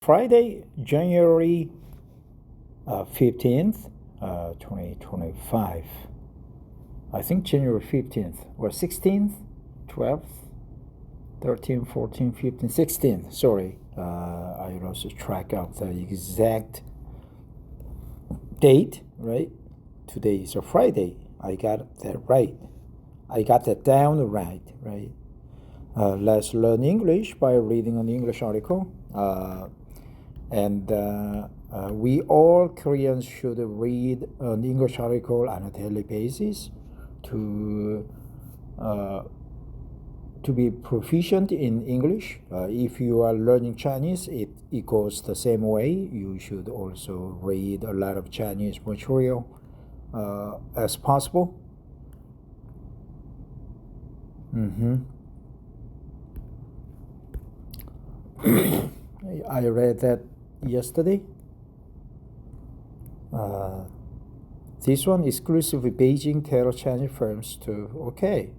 Friday, January 15th, 2025. I think January 15th or 16th, 12th, 13th, 14th, 15th, 16th. Sorry, I lost track of the exact date, right? Today is a Friday. I got that right. I got that down right? Let's learn English by reading an English article. We all Koreans should read an English article on a daily basis to be proficient in English. If you are learning Chinese, it goes the same way. You should also read a lot of Chinese material as possible. I read that yesterday. This one exclusively Beijing terror Chinese firms to okay,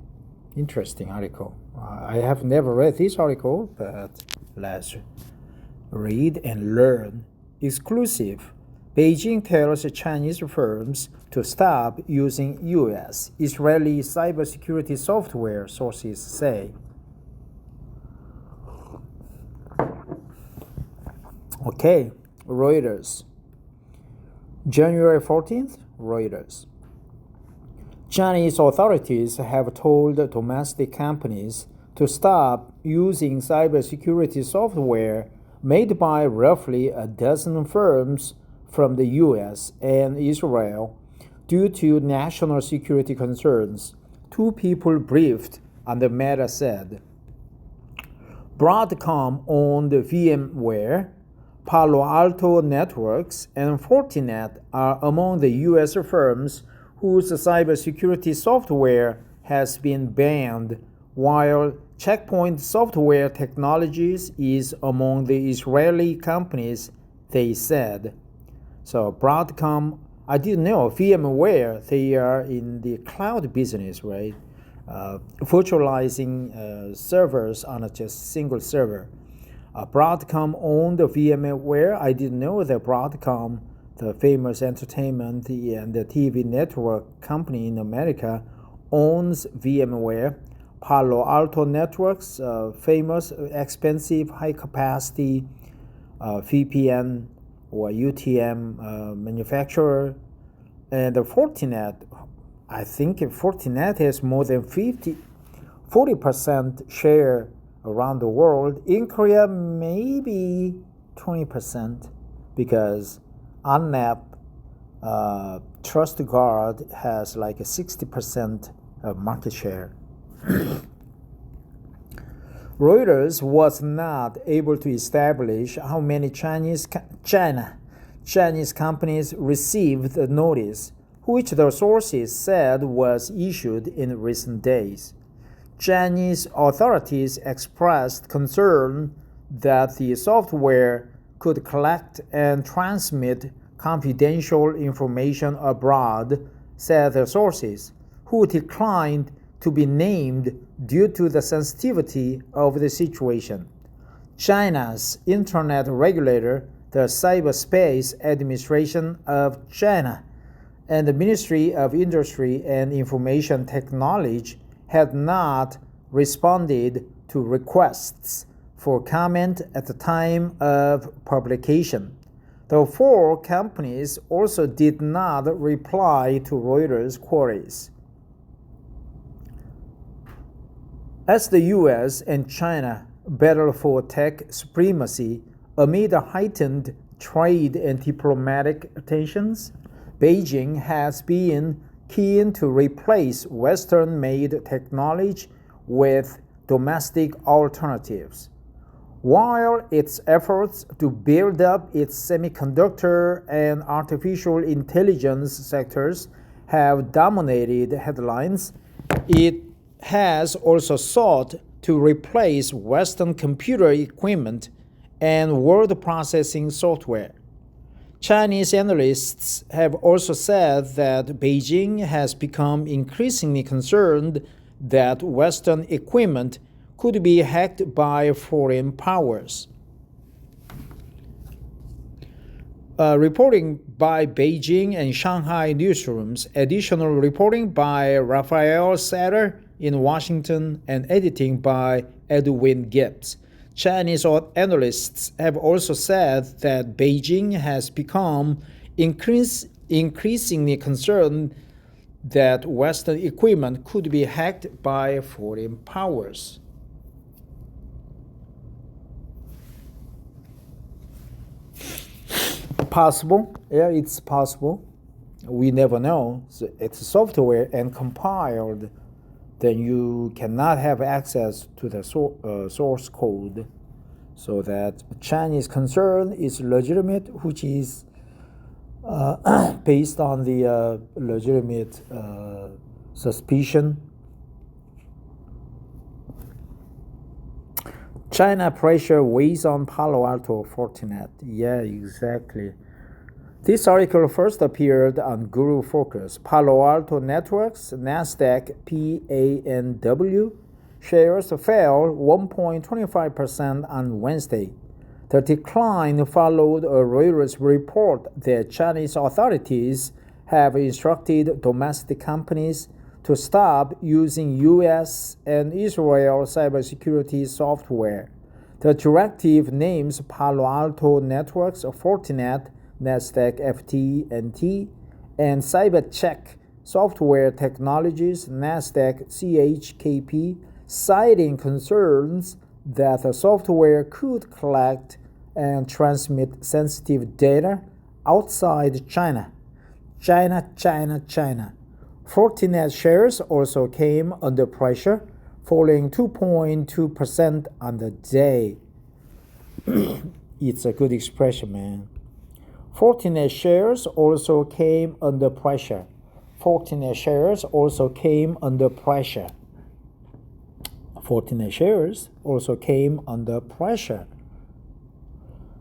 interesting article. I have never read this article, but let's read and learn. Exclusive Beijing tells Chinese firms to stop using U.S. Israeli cybersecurity software, sources say. Okay, Reuters. January 14th, Reuters. Chinese authorities have told domestic companies to stop using cybersecurity software made by roughly a dozen firms from the U.S. and Israel due to national security concerns, two people briefed on the matter said. Broadcom owned VMware, Palo Alto Networks, and Fortinet are among the U.S. firms whose cybersecurity software has been banned, while Checkpoint Software Technologies is among the Israeli companies, they said. So Broadcom, I didn't know, VMware, they are in the cloud business, right? Virtualizing servers on a just single server. Broadcom owned VMware. I didn't know that Broadcom, the famous entertainment and the TV network company in America, owns VMware. Palo Alto Networks, famous, expensive, high-capacity VPN or UTM manufacturer. And Fortinet, I think Fortinet has more than 40% share around the world. In Korea, maybe 20%, because Annap TrustGuard has like a 60% market share. Reuters was not able to establish how many Chinese companies received the notice, which the sources said was issued in recent days. Chinese authorities expressed concern that the software could collect and transmit confidential information abroad, said the sources, who declined to be named due to the sensitivity of the situation. China's internet regulator, the Cyberspace Administration of China, and the Ministry of Industry and Information Technology had not responded to requests for comment at the time of publication. The four companies also did not reply to Reuters' queries. As the U.S. and China battle for tech supremacy amid heightened trade and diplomatic tensions, Beijing has been keen to replace Western-made technology with domestic alternatives. While its efforts to build up its semiconductor and artificial intelligence sectors have dominated headlines, it has also sought to replace Western computer equipment and word processing software. Chinese analysts have also said that Beijing has become increasingly concerned that Western equipment could be hacked by foreign powers. Reporting by Beijing and Shanghai newsrooms, additional reporting by Raphael Satter in Washington, and editing by Edwin Gibbs. Chinese analysts have also said that Beijing has become increasingly concerned that Western equipment could be hacked by foreign powers. Possible? Yeah, it's possible. We never know. So it's software and compiled, then you cannot have access to the source code. So that Chinese concern is legitimate, which is based on the legitimate suspicion. China pressure weighs on Palo Alto Fortinet. Yeah, exactly. This article first appeared on Guru Focus. Palo Alto Networks, NASDAQ PANW, shares fell 1.25% on Wednesday. The decline followed a Reuters report that Chinese authorities have instructed domestic companies to stop using U.S. and Israel cybersecurity software. The directive names Palo Alto Networks, Fortinet, NASDAQ FT&T, and CyberCheck Software Technologies, NASDAQ CHKP, citing concerns that the software could collect and transmit sensitive data outside China. China. Fortinet shares also came under pressure, falling 2.2% on the day. It's a good expression, man. Fortinet shares also came under pressure. Fortinet shares also came under pressure. Fortinet shares also came under pressure.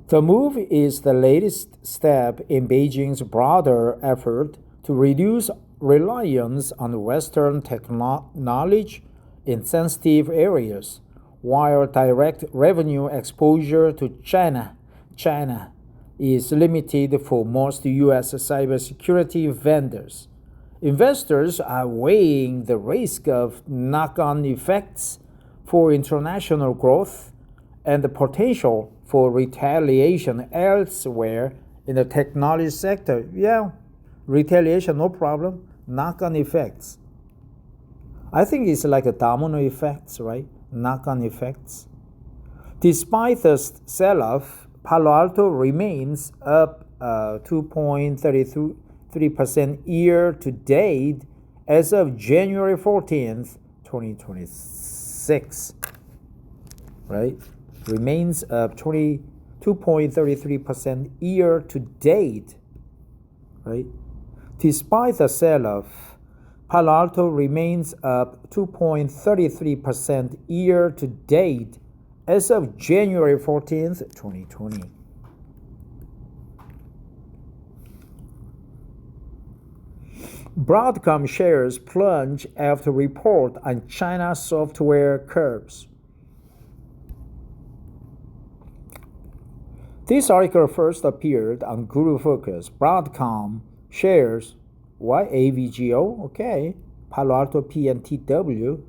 The move is the latest step in Beijing's broader effort to reduce reliance on Western technology in sensitive areas, while direct revenue exposure to China is limited for most U.S. cybersecurity vendors. Investors are weighing the risk of knock-on effects for international growth and the potential for retaliation elsewhere in the technology sector. Yeah, retaliation, no problem. Knock-on effects. I think it's like a domino effects, right? Knock-on effects. Despite the sell-off, Palo Alto remains up 2.33% year to date as of January 14th, 2026. Right? Remains up 22.33% year to date. Right? Despite the sell-off, Palo Alto remains up 2.33% year to date as of January 14th, 2020. Broadcom shares plunge after report on China software curbs. This article first appeared on Guru Focus. Broadcom shares, why AVGO? Okay. Palo Alto PNTW,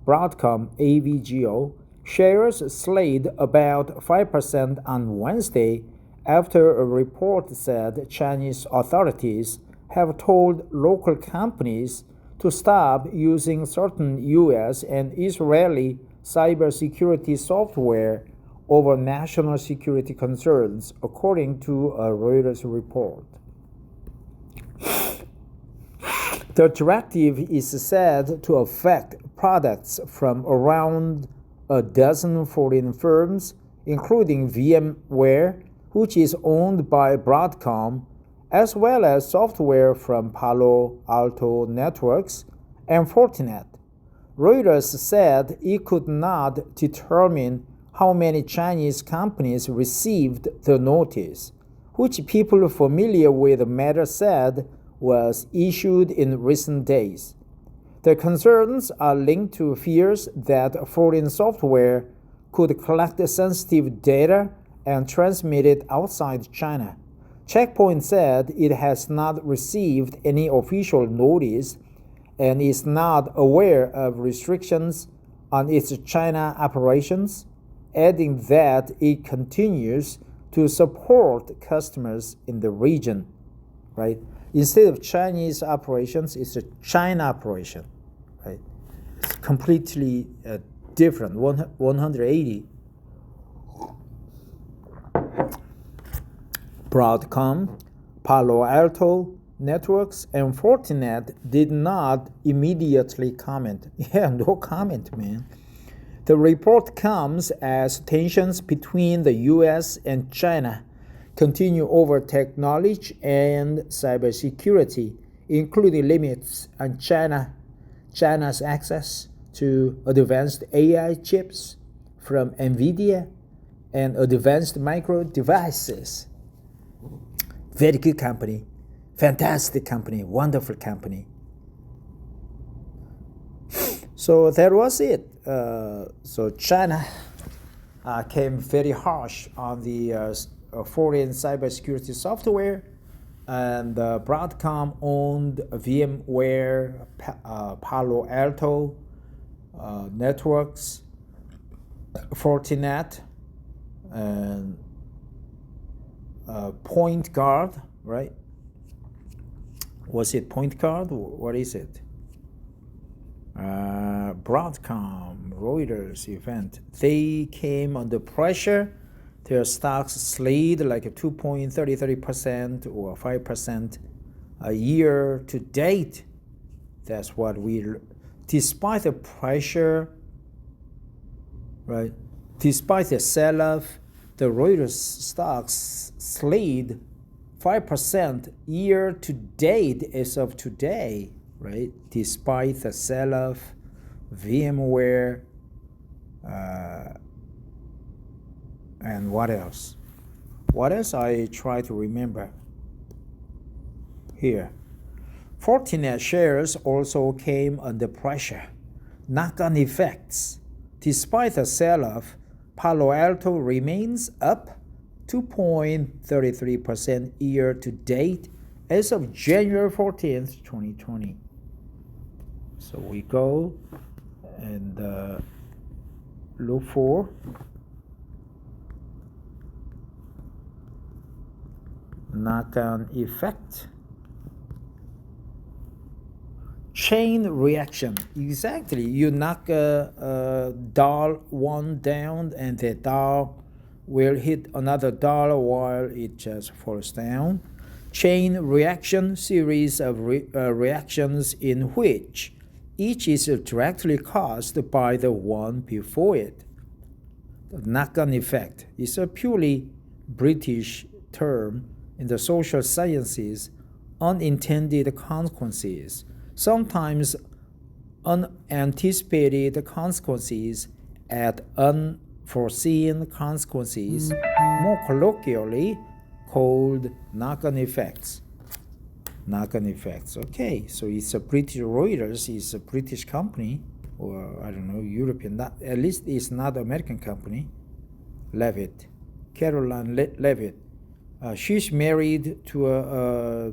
Broadcom AVGO, shares slid about 5% on Wednesday after a report said Chinese authorities have told local companies to stop using certain U.S. and Israeli cybersecurity software over national security concerns, according to a Reuters report. The directive is said to affect products from around a dozen foreign firms, including VMware, which is owned by Broadcom, as well as software from Palo Alto Networks and Fortinet. Reuters said it could not determine how many Chinese companies received the notice, which people familiar with the matter said was issued in recent days. The concerns are linked to fears that foreign software could collect sensitive data and transmit it outside China. Check Point said it has not received any official notice and is not aware of restrictions on its China operations, adding that it continues to support customers in the region, right? Instead of Chinese operations, it's a China operation, right? It's completely different, 180. Broadcom, Palo Alto Networks, and Fortinet did not immediately comment. Yeah, no comment, man. The report comes as tensions between the US and China continue over technology and cybersecurity, including limits on China's access to advanced AI chips from NVIDIA and advanced micro devices. Very good company, fantastic company, wonderful company. So that was it. So China came very harsh on the foreign cybersecurity software, and Broadcom owned VMware, Palo Alto Networks, Fortinet, and Point Guard, right? Was it Point Guard? What is it? Broadcom, Reuters event. They came under pressure. Their stocks slid like a 2.33% or 5% a year to date. That's what despite the pressure, right? Despite the sell-off, the Reuters stocks slid 5% year to date as of today, right? Despite the sell-off, VMware, and what else? What else I try to remember here? Fortinet shares also came under pressure. Knock-on effects. Despite the sell-off, Palo Alto remains up 2.33% year to date as of January 14th, 2020. So we go and look for knock-on effect. Chain reaction. Exactly. You knock a dollar one down, and the dollar will hit another dollar while it just falls down. Chain reaction, series of reactions in which each is directly caused by the one before it. The knock-on effect is a purely British term in the social sciences. Unintended consequences, sometimes unanticipated consequences, and unforeseen consequences, more colloquially called knock-on effects. Knock-on effects. Okay, so it's a British Reuters. It's a British company, or I don't know, European. At least it's not American company. Levitt, Caroline Levitt. She's married to a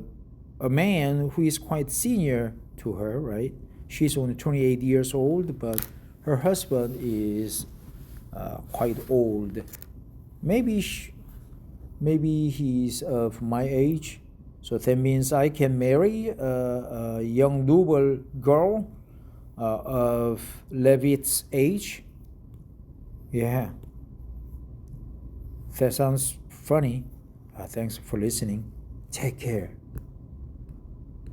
man who is quite senior to her, right? She's only 28 years old, but her husband is quite old. Maybe he's of my age, so that means I can marry a young noble girl of Levitt's age. Yeah, that sounds funny. Thanks for listening. Take care.